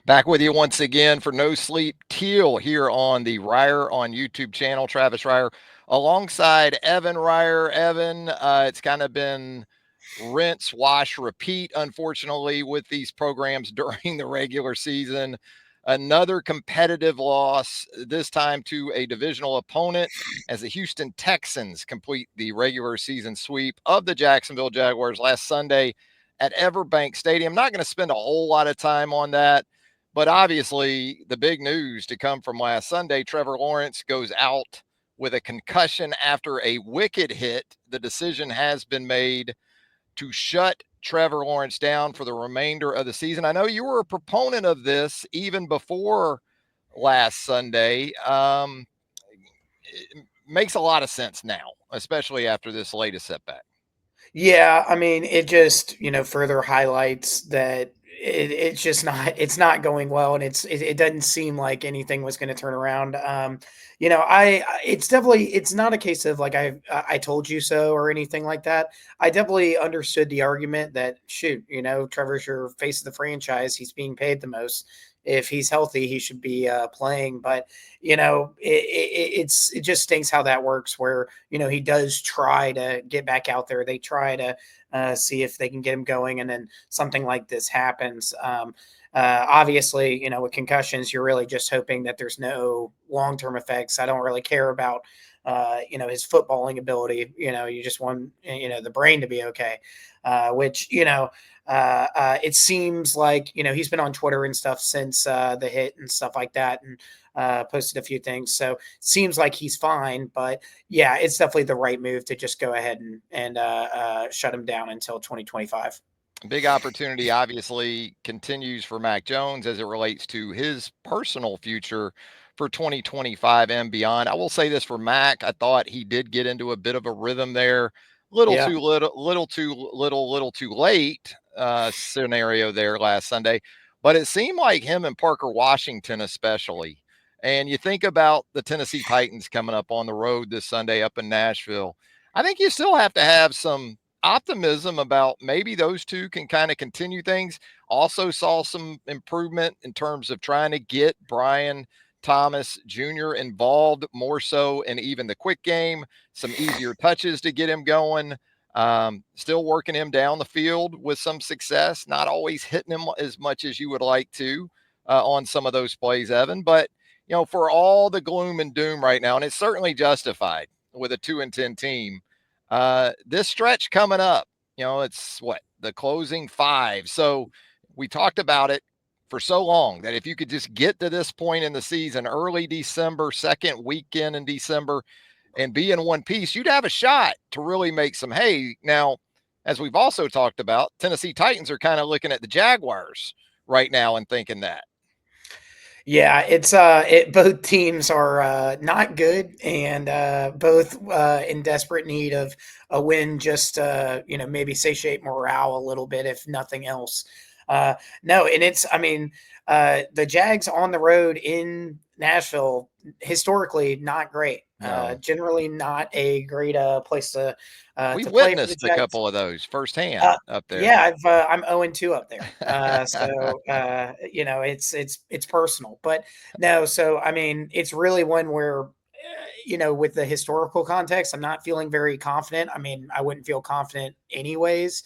Back with you once again for No Sleep Teal here on the Reier on YouTube channel. Travis Reier alongside Evan Reier. Evan, it's kind of been rinse, wash, repeat, unfortunately, with these programs during the regular season. Another competitive loss, this time to a divisional opponent, as the Houston Texans complete the regular season sweep of the Jacksonville Jaguars last Sunday at Everbank Stadium. Not going to spend a whole lot of time on that. But obviously, the big news to come from last Sunday, Trevor Lawrence goes out with a concussion after a wicked hit. The decision has been made to shut Trevor Lawrence down for the remainder of the season. I know you were a proponent of this even before last Sunday. It makes a lot of sense now, especially after this latest setback. Yeah, I mean, it just, further highlights that it's just it's not going well, and it doesn't seem like anything was going to turn around. It's definitely, it's not a case of like I told you so or anything like that. I definitely understood the argument that shoot, Trevor's your face of the franchise. He's being paid the most. If he's healthy, he should be playing. But it just stinks how that works. Where he does try to get back out there. They try to see if they can get him going, and then something like this happens. Obviously, with concussions, you're really just hoping that there's no long term effects. I don't really care about his footballing ability. You just want the brain to be okay, which it seems like he's been on Twitter and stuff since the hit and stuff like that, and posted a few things. So it seems like he's fine, but yeah, it's definitely the right move to just go ahead and shut him down until 2025. Big opportunity obviously continues for Mac Jones as it relates to his personal future for 2025 and beyond. I will say this for Mac, I thought he did get into a bit of a rhythm there. Little Yeah. too little too late scenario there last Sunday. But it seemed like him and Parker Washington, especially. And you think about the Tennessee Titans coming up on the road this Sunday up in Nashville. I think you still have to have some optimism about maybe those two can kind of continue things. Also saw some improvement in terms of trying to get Brian Thomas Jr. involved more so in even the quick game, some easier touches to get him going. Still working him down the field with some success, not always hitting him as much as you would like to on some of those plays, Evan. But, for all the gloom and doom right now, and it's certainly justified with a 2-10 team, this stretch coming up, it's what the closing five. So we talked about it for so long that if you could just get to this point in the season, early December, second weekend in December, and be in one piece, you'd have a shot to really make some hay. Now, as we've also talked about, Tennessee Titans are kind of looking at the Jaguars right now and thinking that. Yeah, both teams are not good, and both in desperate need of a win, just maybe satiate morale a little bit, if nothing else. No, and it's I mean the Jags on the road in Nashville, historically not great. No, Generally not a great place we to play for the witnessed a Jags. couple of those firsthand Uh, up there. yeah, I'm 0-2 up there. It's personal. But no, so I mean, it's really one where with the historical context, I'm not feeling very confident. I mean, I wouldn't feel confident anyways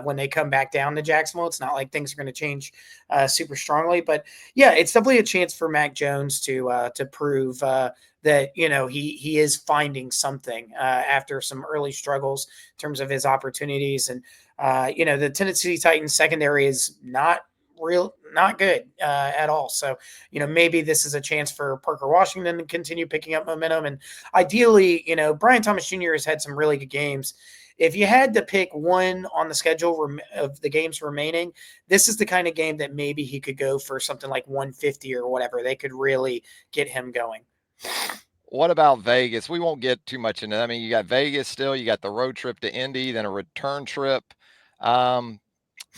when they come back down to Jacksonville. It's not like things are going to change super strongly, but yeah, it's definitely a chance for Mac Jones to prove that he is finding something after some early struggles in terms of his opportunities. And the Tennessee Titans secondary is not good at all. So maybe this is a chance for Parker Washington to continue picking up momentum. And ideally, Brian Thomas Jr. has had some really good games. If you had to pick one on the schedule of the games remaining, this is the kind of game that maybe he could go for something like 150 or whatever. They could really get him going. What about Vegas? We won't get too much into that. I mean, you got Vegas still, you got the road trip to Indy, then a return trip um,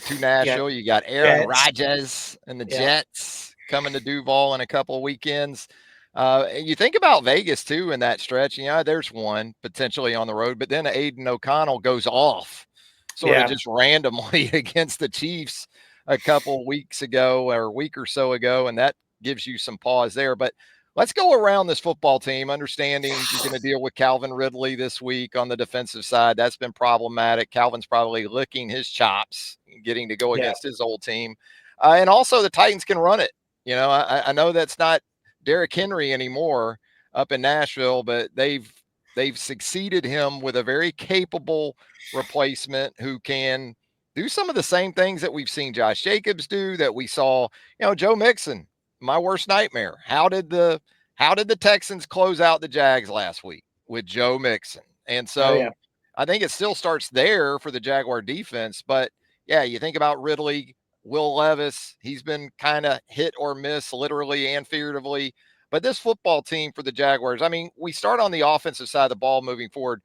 to Yeah, Nashville. You got Aaron Jets. Rodgers and the Yeah. Jets coming to Duval in a couple of weekends. And you think about Vegas too in that stretch. There's one potentially on the road, but then Aiden O'Connell goes off sort of Yeah. just randomly against the Chiefs a couple weeks ago or a week or so ago, and that gives you some pause there. But let's go around this football team, understanding you're going to deal with Calvin Ridley this week on the defensive side. That's been problematic. Calvin's probably licking his chops, getting to go Yeah. against his old team. And also, the Titans can run it. I know that's not Derrick Henry anymore up in Nashville, but they've succeeded him with a very capable replacement who can do some of the same things that we've seen Josh Jacobs do, that we saw, Joe Mixon, my worst nightmare. How did the Texans close out the Jags last week with Joe Mixon? And Oh yeah. so I think it still starts there for the Jaguar defense. But yeah, you think about Ridley, Will Levis, he's been kind of hit or miss literally and figuratively. But this football team for the Jaguars, I mean, we start on the offensive side of the ball moving forward.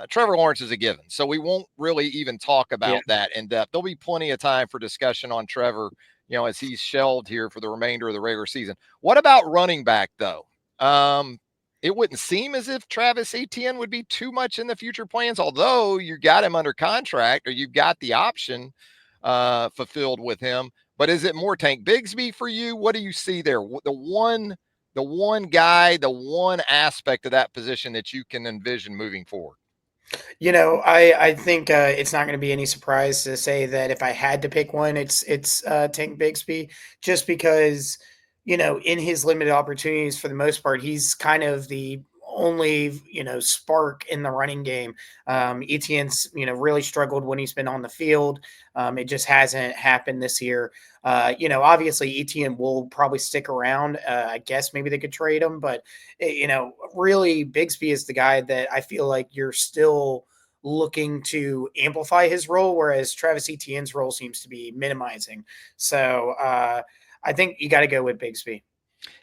Trevor Lawrence is a given, so we won't really even talk Yeah. about that in depth. There'll be plenty of time for discussion on Trevor, as he's shelved here for the remainder of the regular season. What about running back, though? It wouldn't seem as if Travis Etienne would be too much in the future plans, although you got him under contract or you've got the option fulfilled with him. But is it more Tank Bigsby for you? What do you see there? The one guy, the one aspect of that position that you can envision moving forward? I think it's not going to be any surprise to say that if I had to pick one, it's Tank Bixby, just because in his limited opportunities for the most part, he's kind of the only spark in the running game. Etienne's really struggled when he's been on the field. It just hasn't happened this year. Obviously Etienne will probably stick around. I guess maybe they could trade him, but really Bigsby is the guy that I feel like you're still looking to amplify his role, whereas Travis Etienne's role seems to be minimizing. So I think you got to go with Bigsby.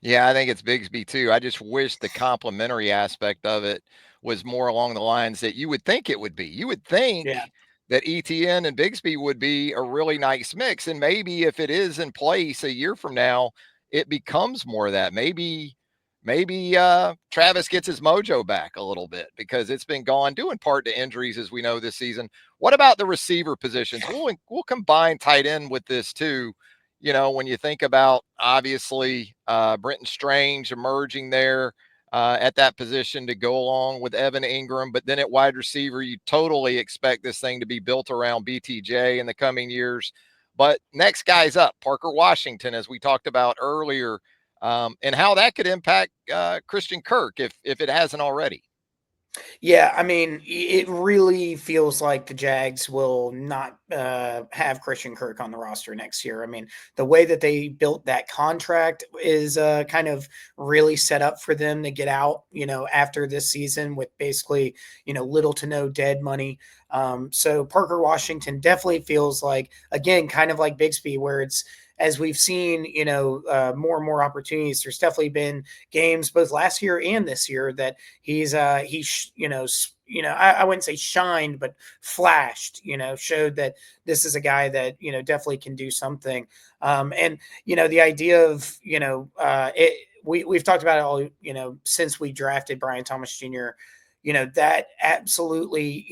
Yeah, I think it's Bigsby too. I just wish the complimentary aspect of it was more along the lines that you would think it would be. You would Yeah. think that ETN and Bigsby would be a really nice mix. And maybe if it is in place a year from now, it becomes more of that. Maybe Travis gets his mojo back a little bit because it's been gone due in part to injuries, as we know this season. What about the receiver positions? We'll combine tight end with this too. When you think about obviously Brenton Strange emerging there at that position to go along with Evan Ingram, but then at wide receiver, you totally expect this thing to be built around BTJ in the coming years. But next guy's up, Parker Washington, as we talked about earlier, and how that could impact Christian Kirk if it hasn't already. Yeah, I mean, it really feels like the Jags will not have Christian Kirk on the roster next year. I mean, the way that they built that contract is kind of really set up for them to get out, after this season with basically, little to no dead money. So Parker Washington definitely feels like, again, kind of like Bixby, where it's, as we've seen, more and more opportunities. There's definitely been games both last year and this year that I wouldn't say shined, but flashed, showed that this is a guy that, definitely can do something. And, the idea of, we've talked about it all, since we drafted Brian Thomas Jr., that absolutely,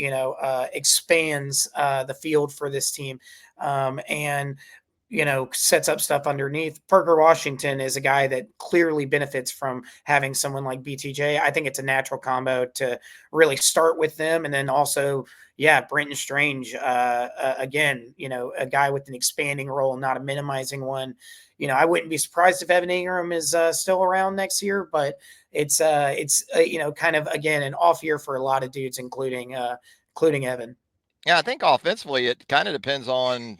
expands the field for this team. And sets up stuff underneath. Parker Washington is a guy that clearly benefits from having someone like BTJ. I think it's a natural combo to really start with them. And then also, yeah, Brenton Strange, again, a guy with an expanding role, not a minimizing one. I wouldn't be surprised if Evan Ingram is still around next year, but it's kind of, again, an off year for a lot of dudes, including Evan. Yeah, I think offensively it kind of depends on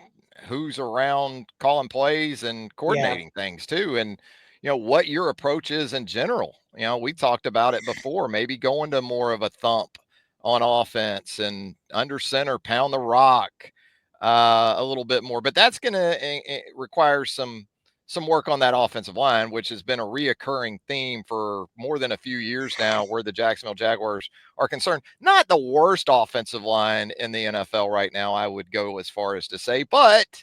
who's around calling plays and Yeah. coordinating things too, and what your approach is in general. We talked about it before, maybe going to more of a thump on offense and under center, pound the rock a little bit more, but that's going to require some work on that offensive line, which has been a reoccurring theme for more than a few years now, where the Jacksonville Jaguars are concerned. Not the worst offensive line in the NFL right now, I would go as far as to say, but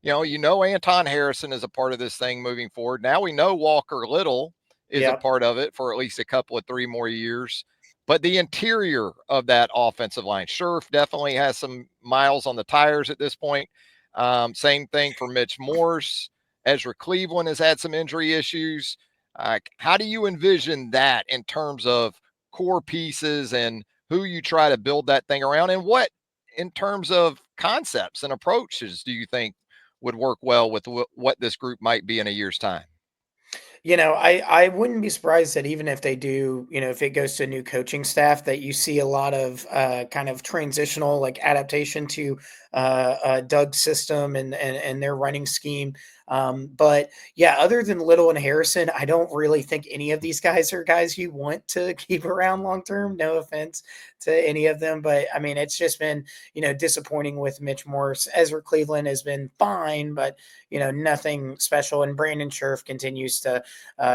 Anton Harrison is a part of this thing moving forward. Now we know Walker Little is a Yeah. part of it for at least a couple of 3 more years. But the interior of that offensive line, Scherf definitely has some miles on the tires at this point. Same thing for Mitch Morse. Ezra Cleveland has had some injury issues. How do you envision that in terms of core pieces and who you try to build that thing around? And what, in terms of concepts and approaches, do you think would work well with what this group might be in a year's time? I wouldn't be surprised that even if they do, if it goes to a new coaching staff, that you see a lot of kind of transitional like adaptation to Doug's system and their running scheme. But yeah, other than Little and Harrison, I don't really think any of these guys are guys you want to keep around long term. No offense to any of them, but I mean, it's just been disappointing with Mitch Morse. Ezra Cleveland has been fine, but nothing special. And Brandon Scherf continues to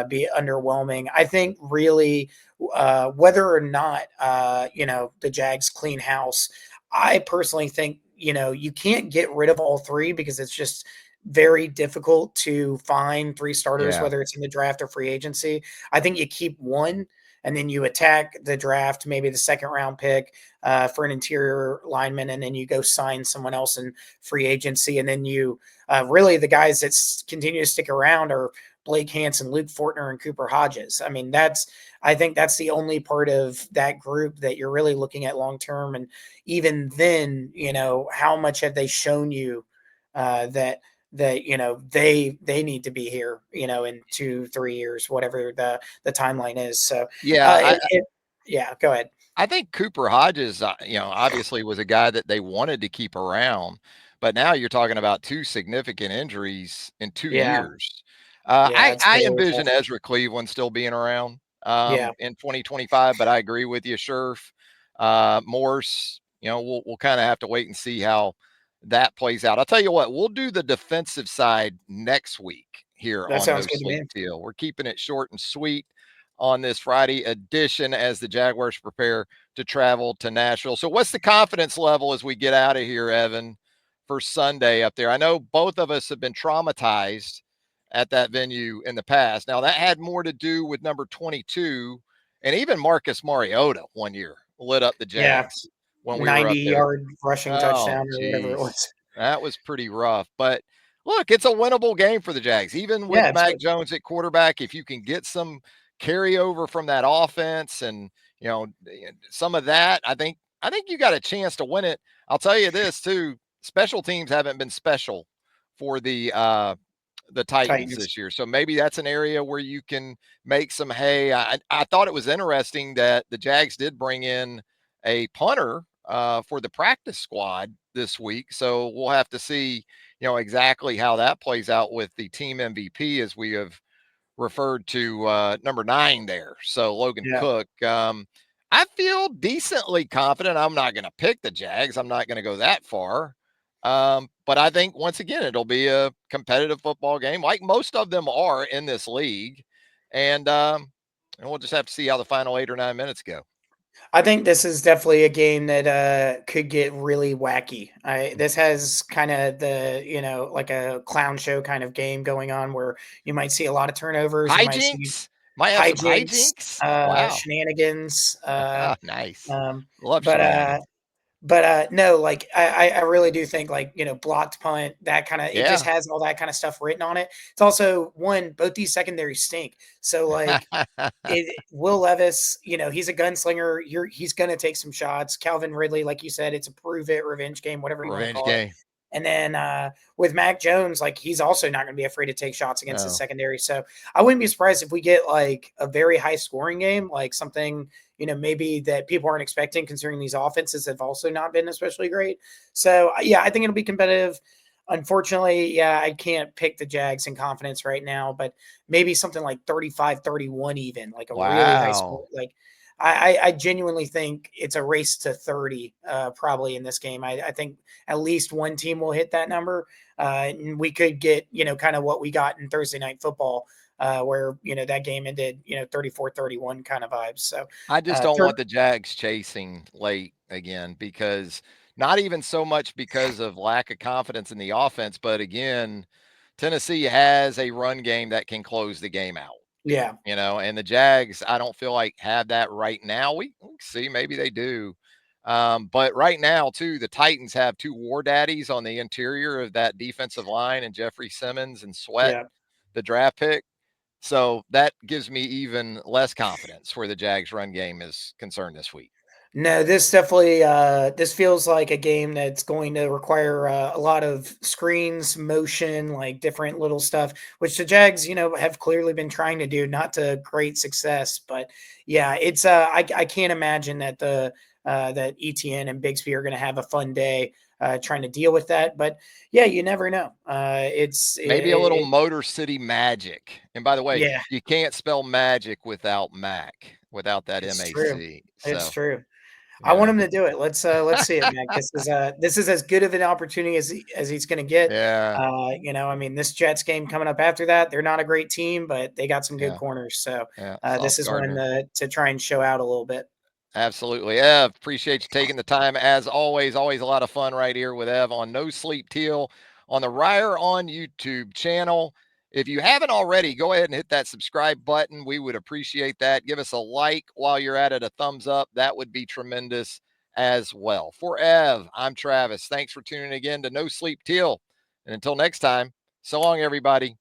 be underwhelming. I think really whether or not the Jags clean house, I personally think you can't get rid of all three because it's just very difficult to find three starters, Yeah. whether it's in the draft or free agency. I think you keep one and then you attack the draft, maybe the second round pick for an interior lineman, and then you go sign someone else in free agency, and then you really the guys that continue to stick around are Blake Hansen, Luke Fortner, and Cooper Hodges. I mean, I think that's the only part of that group that you're really looking at long term. And even then, how much have they shown you that they need to be here, in 2-3 years, whatever the timeline is. So Yeah. yeah, go ahead. I think Cooper Hodges, obviously was a guy that they wanted to keep around, but now you're talking about two significant injuries in 2 Yeah, years. yeah, it's I really envision tough. Ezra Cleveland still being around Yeah, in 2025, but I agree with you, Scherf. Morse, we'll kind of have to wait and see how that plays out. I'll tell you what, we'll do the defensive side next week here that on sounds No good to me. Sleep Teal. We're keeping it short and sweet on this Friday edition as the Jaguars prepare to travel to Nashville. So, what's the confidence level as we get out of here, Evan, for Sunday up there? I know both of us have been traumatized at that venue in the past. Now, that had more to do with number 22, and even Marcus Mariota one year lit up the Yeah, Jags when we were up there. 90-yard rushing Oh, touchdown or whatever it geez. was. That was pretty rough. But look, it's a winnable game for the Jags. Even Yeah, with Mac absolutely. Jones at quarterback, if you can get some carryover from that offense and some of that, I think you got a chance to win it. I'll tell you this too. Special teams haven't been special for the Titans Titans. this year. So maybe that's an area where you can make some hay. I thought it was interesting that the Jags did bring in a punter for the practice squad this week. So we'll have to see, exactly how that plays out with the team MVP, as we have referred to number 9 there. So Logan Yeah. Cook. I feel decently confident. I'm not going to pick the Jags. I'm not going to go that far. But I think once again, it'll be a competitive football game, like most of them are in this league. And we'll just have to see how the final 8 or 9 minutes go. I think this is definitely a game that could get really wacky. This has kind of the like a clown show kind of game going on where you might see a lot of turnovers, you might see Hijinks might have some hijinks, hijinks. Wow. shenanigans. Nice. Um, Love but shenanigans. no, like I really do think like blocked punt, that kind of, it just Yeah. has all that kind of stuff written on it. It's also one, both these secondaries stink. So like Will Levis, he's a gunslinger. He's going to take some shots. Calvin Ridley, like you said, it's a prove it revenge game, whatever you want to Revenge call it. game. And then with Mac Jones, like he's also not going to be afraid to take shots against his No. secondary. So I wouldn't be surprised if we get like a very high scoring game, like something maybe that people aren't expecting, considering these offenses have also not been especially great. So yeah, I think it'll be competitive. Unfortunately, yeah, I can't pick the Jags in confidence right now, but maybe something like 35-31, even like a really high score. Wow. Like I genuinely think it's a race to 30 probably in this game. I think at least one team will hit that number. And we could get, kind of what we got in Thursday night football, where, that game ended, 34-31 kind of vibes. So, I just don't thir- want the Jags chasing late again, because not even so much because of lack of confidence in the offense, but again, Tennessee has a run game that can close the game out. yeah, And the Jags, I don't feel like have that right now. We see, maybe they do. But right now, too, the Titans have two war daddies on the interior of that defensive line, and Jeffrey Simmons and Sweat, Yeah. the draft pick. So that gives me even less confidence where the Jags run game is concerned this week. No, this definitely this feels like a game that's going to require a lot of screens, motion, like different little stuff, which the Jags, have clearly been trying to do, not to great success. But yeah, it's I can't imagine that that ETN and Bigsby are going to have a fun day trying to deal with that. But yeah, you never know. Maybe a little Motor City magic. And by the way, Yeah, you can't spell magic without Mac, without that it's true. MAC. It's So, true. I want yeah. him to do it. Let's see it, Mac. This is as good of an opportunity as he's going to get. Yeah. I mean, this Jets game coming up after that, they're not a great team, but they got some good Yeah. corners. So Yeah. this Sauce is one Gardner. to try and show out a little bit. Absolutely. Ev, appreciate you taking the time. As always, always a lot of fun right here with Ev on No Sleep Teal on the Reier on YouTube channel. If you haven't already, go ahead and hit that subscribe button. We would appreciate that. Give us a like while you're at it, a thumbs up. That would be tremendous as well. For Ev, I'm Travis. Thanks for tuning again to No Sleep Teal. And until next time, so long, everybody.